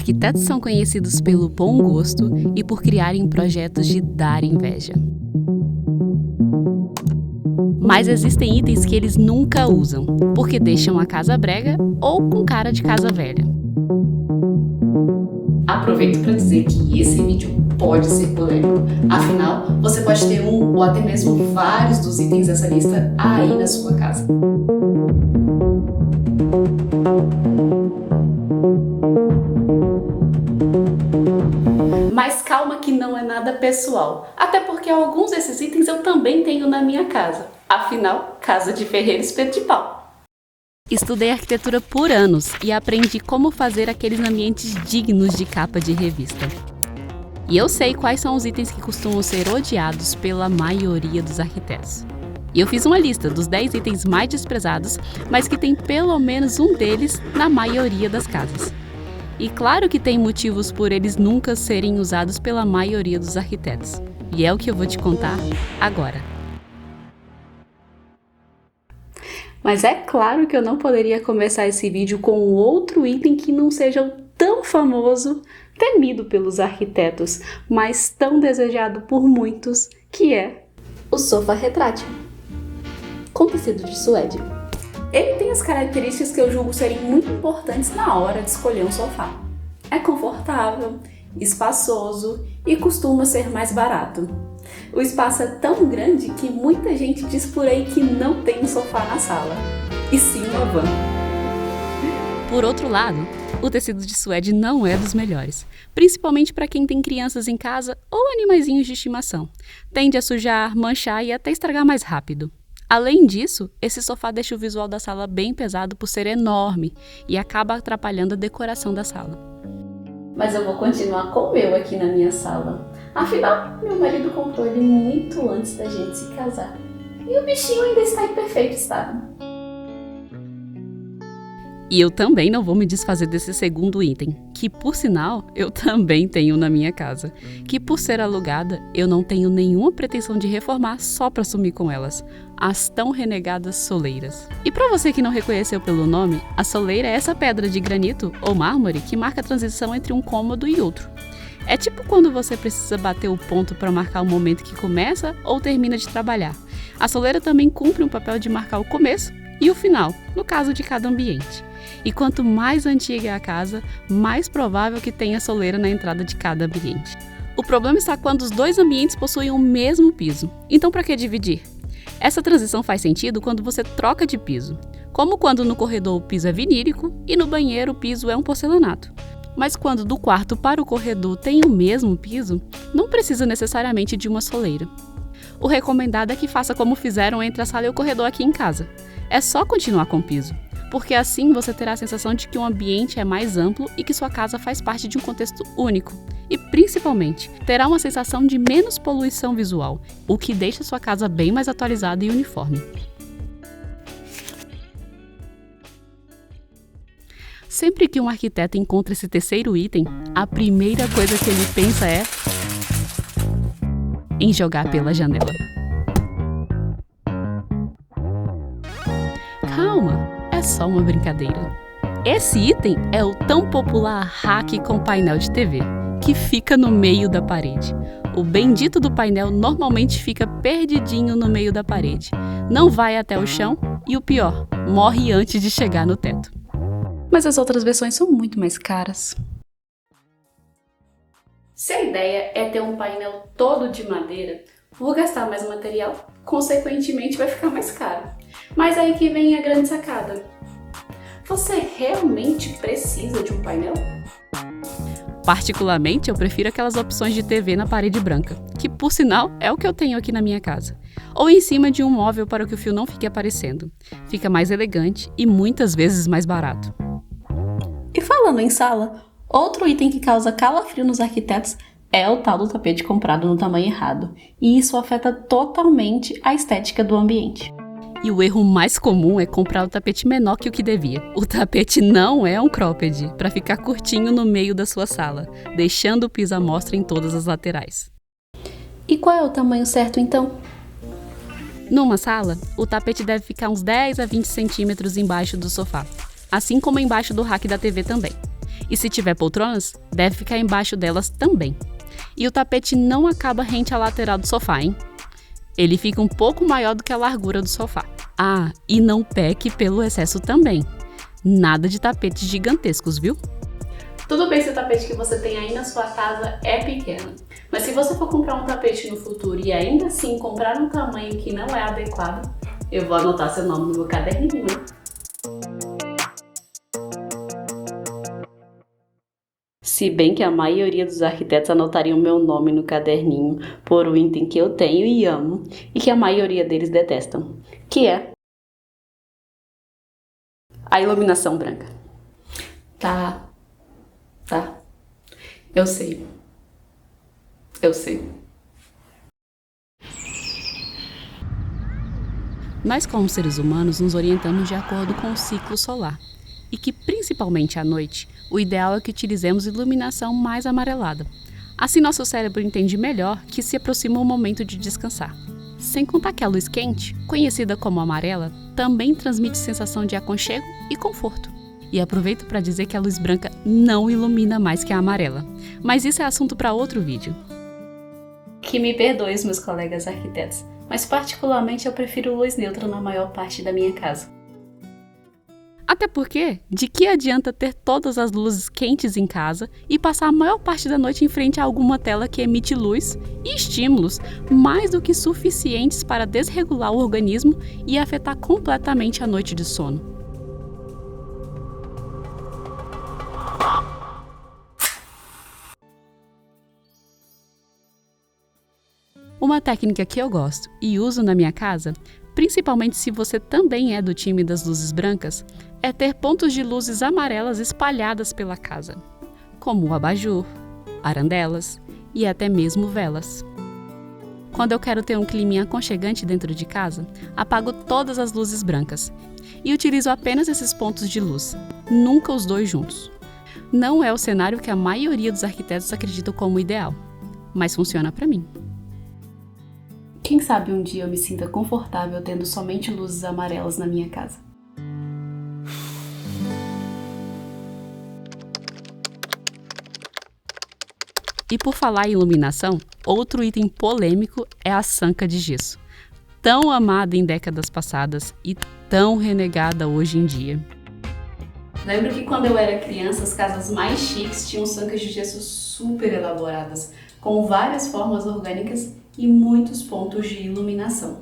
Arquitetos são conhecidos pelo bom gosto e por criarem projetos de dar inveja. Mas existem itens que eles nunca usam, porque deixam a casa brega ou com cara de casa velha. Aproveito para dizer que esse vídeo pode ser polêmico. Afinal, você pode ter um ou até mesmo vários dos itens dessa lista aí na sua casa. Mas calma que não é nada pessoal, até porque alguns desses itens eu também tenho na minha casa. Afinal, casa de ferreiro espeto de pau. Estudei arquitetura por anos e aprendi como fazer aqueles ambientes dignos de capa de revista. E eu sei quais são os itens que costumam ser odiados pela maioria dos arquitetos. E eu fiz uma lista dos 10 itens mais desprezados, mas que tem pelo menos um deles na maioria das casas. E claro que tem motivos por eles nunca serem usados pela maioria dos arquitetos. E é o que eu vou te contar agora. Mas é claro que eu não poderia começar esse vídeo com outro item que não seja tão famoso, temido pelos arquitetos, mas tão desejado por muitos, que é o sofá retrátil, com tecido de suede. Ele tem as características que eu julgo serem muito importantes na hora de escolher um sofá. É confortável, espaçoso e costuma ser mais barato. O espaço é tão grande que muita gente diz por aí que não tem um sofá na sala, e sim uma van. Por outro lado, o tecido de suede não é dos melhores, principalmente para quem tem crianças em casa ou animaizinhos de estimação. Tende a sujar, manchar e até estragar mais rápido. Além disso, esse sofá deixa o visual da sala bem pesado por ser enorme e acaba atrapalhando a decoração da sala. Mas eu vou continuar com o meu aqui na minha sala. Afinal, meu marido comprou ele muito antes da gente se casar. E o bichinho ainda está em perfeito estado. E eu também não vou me desfazer desse segundo item, que por sinal, eu também tenho na minha casa, que por ser alugada, eu não tenho nenhuma pretensão de reformar só para sumir com elas, as tão renegadas soleiras. E para você que não reconheceu pelo nome, a soleira é essa pedra de granito ou mármore que marca a transição entre um cômodo e outro. É tipo quando você precisa bater o ponto para marcar o momento que começa ou termina de trabalhar. A soleira também cumpre um papel de marcar o começo e o final, no caso de cada ambiente. E quanto mais antiga é a casa, mais provável que tenha soleira na entrada de cada ambiente. O problema está quando os dois ambientes possuem o mesmo piso. Então, para que dividir? Essa transição faz sentido quando você troca de piso, como quando no corredor o piso é vinílico e no banheiro o piso é um porcelanato. Mas quando do quarto para o corredor tem o mesmo piso, não precisa necessariamente de uma soleira. O recomendado é que faça como fizeram entre a sala e o corredor aqui em casa. É só continuar com o piso, porque assim você terá a sensação de que o ambiente é mais amplo e que sua casa faz parte de um contexto único. E, principalmente, terá uma sensação de menos poluição visual, o que deixa sua casa bem mais atualizada e uniforme. Sempre que um arquiteto encontra esse terceiro item, a primeira coisa que ele pensa é em jogar pela janela. Calma, é só uma brincadeira. Esse item é o tão popular rack com painel de TV, que fica no meio da parede. O bendito do painel normalmente fica perdidinho no meio da parede, não vai até o chão e o pior, morre antes de chegar no teto. Mas as outras versões são muito mais caras. Se a ideia é ter um painel todo de madeira, vou gastar mais material, consequentemente vai ficar mais caro. Mas aí que vem a grande sacada. Você realmente precisa de um painel? Particularmente, eu prefiro aquelas opções de TV na parede branca, que por sinal é o que eu tenho aqui na minha casa. Ou em cima de um móvel para que o fio não fique aparecendo. Fica mais elegante e muitas vezes mais barato. E falando em sala, outro item que causa calafrio nos arquitetos é o tal do tapete comprado no tamanho errado. E isso afeta totalmente a estética do ambiente. E o erro mais comum é comprar o tapete menor que o que devia. O tapete não é um cropped, para ficar curtinho no meio da sua sala, deixando o piso à mostra em todas as laterais. E qual é o tamanho certo então? Numa sala, o tapete deve ficar uns 10 a 20 centímetros embaixo do sofá, assim como embaixo do rack da TV também. E se tiver poltronas, deve ficar embaixo delas também. E o tapete não acaba rente à lateral do sofá, hein? Ele fica um pouco maior do que a largura do sofá. Ah, e não peque pelo excesso também. Nada de tapetes gigantescos, viu? Tudo bem se o tapete que você tem aí na sua casa é pequeno, mas se você for comprar um tapete no futuro e ainda assim comprar um tamanho que não é adequado, eu vou anotar seu nome no meu caderninho. Se bem que a maioria dos arquitetos anotariam meu nome no caderninho por um item que eu tenho e amo e que a maioria deles detestam, que é a iluminação branca. Tá. Eu sei. Nós, como seres humanos, nos orientamos de acordo com o ciclo solar. E que, principalmente à noite, o ideal é que utilizemos iluminação mais amarelada. Assim, nosso cérebro entende melhor que se aproxima o momento de descansar. Sem contar que a luz quente, conhecida como amarela, também transmite sensação de aconchego e conforto. E aproveito para dizer que a luz branca não ilumina mais que a amarela. Mas isso é assunto para outro vídeo. Que me perdoe os meus colegas arquitetos, mas particularmente eu prefiro luz neutra na maior parte da minha casa. Até porque, de que adianta ter todas as luzes quentes em casa e passar a maior parte da noite em frente a alguma tela que emite luz e estímulos mais do que suficientes para desregular o organismo e afetar completamente a noite de sono? Uma técnica que eu gosto e uso na minha casa, principalmente se você também é do time das luzes brancas, é ter pontos de luzes amarelas espalhadas pela casa, como o abajur, arandelas e até mesmo velas. Quando eu quero ter um climinha aconchegante dentro de casa, apago todas as luzes brancas e utilizo apenas esses pontos de luz, nunca os dois juntos. Não é o cenário que a maioria dos arquitetos acreditam como ideal, mas funciona para mim. Quem sabe um dia eu me sinta confortável tendo somente luzes amarelas na minha casa. E por falar em iluminação, outro item polêmico é a sanca de gesso, tão amada em décadas passadas e tão renegada hoje em dia. Lembro que quando eu era criança, as casas mais chiques tinham sancas de gesso super elaboradas, com várias formas orgânicas e muitos pontos de iluminação.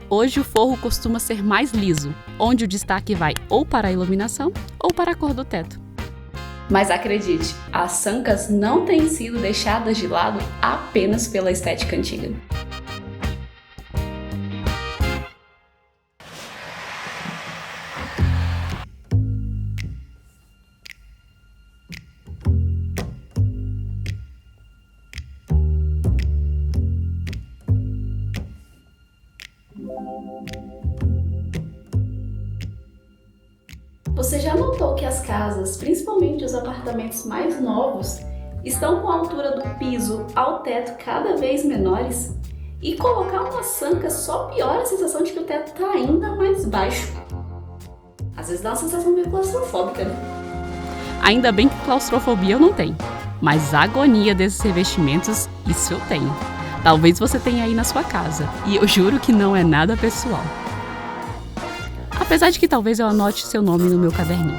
Hoje o forro costuma ser mais liso, onde o destaque vai ou para a iluminação ou para a cor do teto. Mas acredite, as sancas não têm sido deixadas de lado apenas pela estética antiga. Você já notou que as casas, principalmente os apartamentos mais novos, estão com a altura do piso ao teto cada vez menores? E colocar uma sanca só piora a sensação de que o teto está ainda mais baixo. Às vezes dá uma sensação meio claustrofóbica, né? Ainda bem que claustrofobia eu não tenho, mas a agonia desses revestimentos, isso eu tenho. Talvez você tenha aí na sua casa, e eu juro que não é nada pessoal. Apesar de que talvez eu anote seu nome no meu caderninho.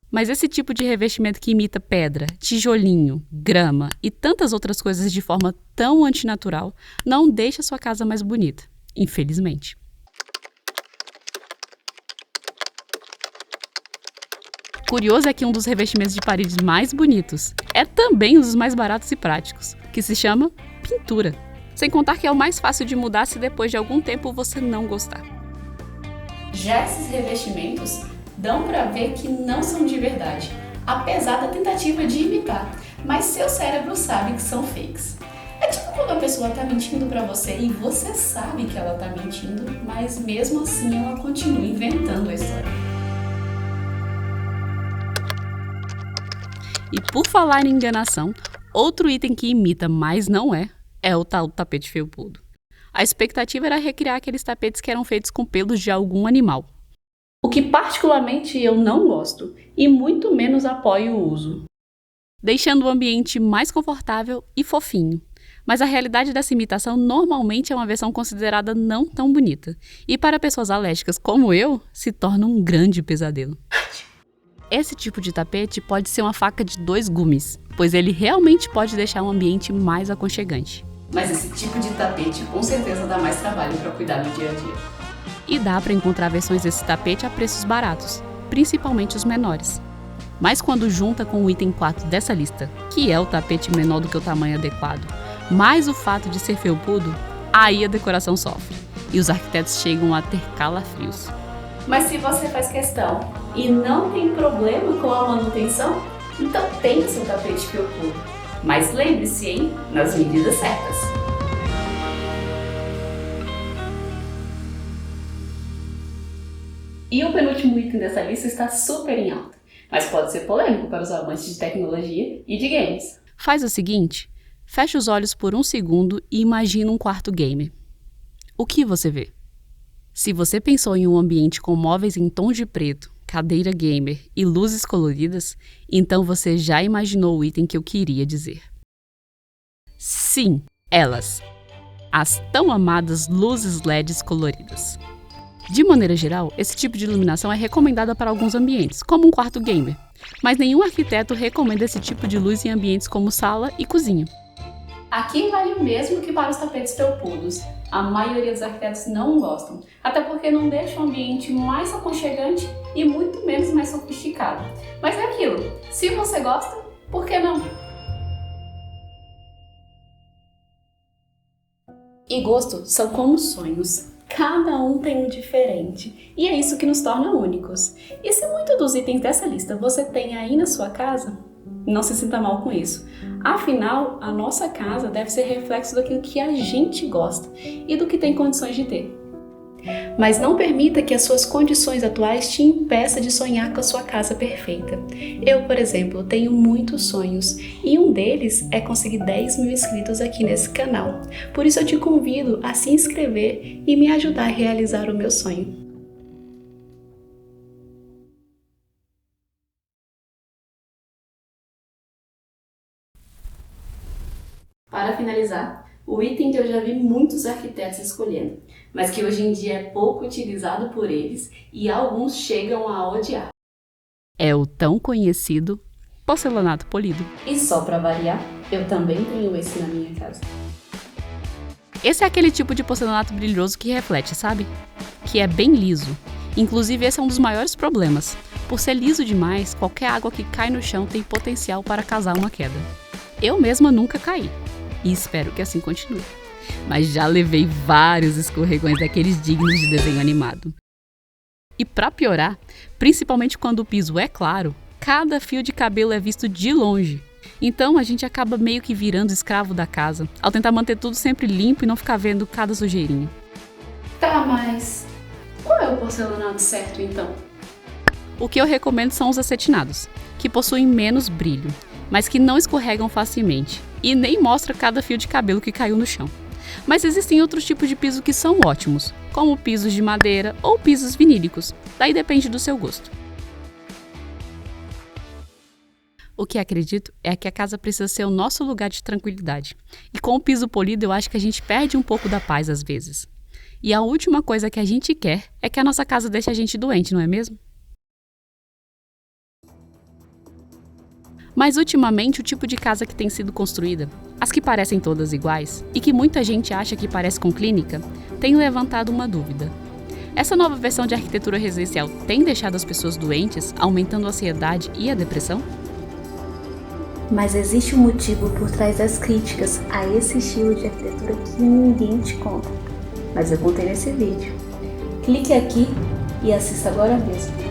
Mas esse tipo de revestimento que imita pedra, tijolinho, grama e tantas outras coisas de forma tão antinatural não deixa sua casa mais bonita, infelizmente. Curioso é que um dos revestimentos de paredes mais bonitos é também um dos mais baratos e práticos, que se chama pintura. Sem contar que é o mais fácil de mudar se depois de algum tempo você não gostar. Já esses revestimentos dão para ver que não são de verdade, apesar da tentativa de imitar, mas seu cérebro sabe que são fakes. É tipo quando a pessoa tá mentindo para você e você sabe que ela tá mentindo, mas mesmo assim ela continua inventando a história. E por falar em enganação, outro item que imita, mas não é o tal tapete felpudo. A expectativa era recriar aqueles tapetes que eram feitos com pelos de algum animal. o que particularmente eu não gosto e muito menos apoio o uso. Deixando o ambiente mais confortável e fofinho. Mas a realidade dessa imitação normalmente é uma versão considerada não tão bonita. E para pessoas alérgicas como eu, se torna um grande pesadelo. Esse tipo de tapete pode ser uma faca de dois gumes, pois ele realmente pode deixar um ambiente mais aconchegante. Mas esse tipo de tapete com certeza dá mais trabalho para cuidar no dia a dia. E dá para encontrar versões desse tapete a preços baratos, principalmente os menores. Mas quando junta com o item 4 dessa lista, que é o tapete menor do que o tamanho adequado, mais o fato de ser felpudo, aí a decoração sofre, e os arquitetos chegam a ter calafrios. Mas se você faz questão e não tem problema com a manutenção, então tenha seu tapete felpudo. Mas lembre-se, hein? Nas medidas certas. E o penúltimo item dessa lista está super em alta, mas pode ser polêmico para os amantes de tecnologia e de games. Faz o seguinte, fecha os olhos por um segundo e imagina um quarto gamer. O que você vê? Se você pensou em um ambiente com móveis em tons de preto, cadeira gamer e luzes coloridas, então você já imaginou o item que eu queria dizer. Sim, elas. As tão amadas luzes LEDs coloridas. De maneira geral, esse tipo de iluminação é recomendada para alguns ambientes, como um quarto gamer, mas nenhum arquiteto recomenda esse tipo de luz em ambientes como sala e cozinha. Aqui vale o mesmo que para os tapetes felpudos. A maioria dos arquitetos não gostam, até porque não deixa o ambiente mais aconchegante e muito menos mais sofisticado. Mas é aquilo, se você gosta, por que não? E gosto são como sonhos. Cada um tem um diferente, e é isso que nos torna únicos. E se muitos dos itens dessa lista você tem aí na sua casa, não se sinta mal com isso. Afinal, a nossa casa deve ser reflexo daquilo que a gente gosta e do que tem condições de ter. Mas não permita que as suas condições atuais te impeçam de sonhar com a sua casa perfeita. Eu, por exemplo, tenho muitos sonhos e um deles é conseguir 10 mil inscritos aqui nesse canal. Por isso eu te convido a se inscrever e me ajudar a realizar o meu sonho. Para finalizar, o item que eu já vi muitos arquitetos escolhendo, mas que hoje em dia é pouco utilizado por eles e alguns chegam a odiar. É o tão conhecido porcelanato polido. E só para variar, eu também tenho esse na minha casa. Esse é aquele tipo de porcelanato brilhoso que reflete, sabe? Que é bem liso. Inclusive, esse é um dos maiores problemas. Por ser liso demais, qualquer água que cai no chão tem potencial para causar uma queda. Eu mesma nunca caí. E espero que assim continue. Mas já levei vários escorregões daqueles dignos de desenho animado. E para piorar, principalmente quando o piso é claro, cada fio de cabelo é visto de longe. Então a gente acaba meio que virando escravo da casa, ao tentar manter tudo sempre limpo e não ficar vendo cada sujeirinha. Tá, mas qual é o porcelanato certo então? O que eu recomendo são os acetinados, que possuem menos brilho, mas que não escorregam facilmente e nem mostra cada fio de cabelo que caiu no chão. Mas existem outros tipos de piso que são ótimos, como pisos de madeira ou pisos vinílicos, daí depende do seu gosto. O que acredito é que a casa precisa ser o nosso lugar de tranquilidade, e com o piso polido eu acho que a gente perde um pouco da paz às vezes. E a última coisa que a gente quer é que a nossa casa deixe a gente doente, não é mesmo? Mas ultimamente o tipo de casa que tem sido construída, as que parecem todas iguais e que muita gente acha que parece com clínica, tem levantado uma dúvida. Essa nova versão de arquitetura residencial tem deixado as pessoas doentes, aumentando a ansiedade e a depressão? Mas existe um motivo por trás das críticas a esse estilo de arquitetura que ninguém te conta. Mas eu contei nesse vídeo. Clique aqui e assista agora mesmo.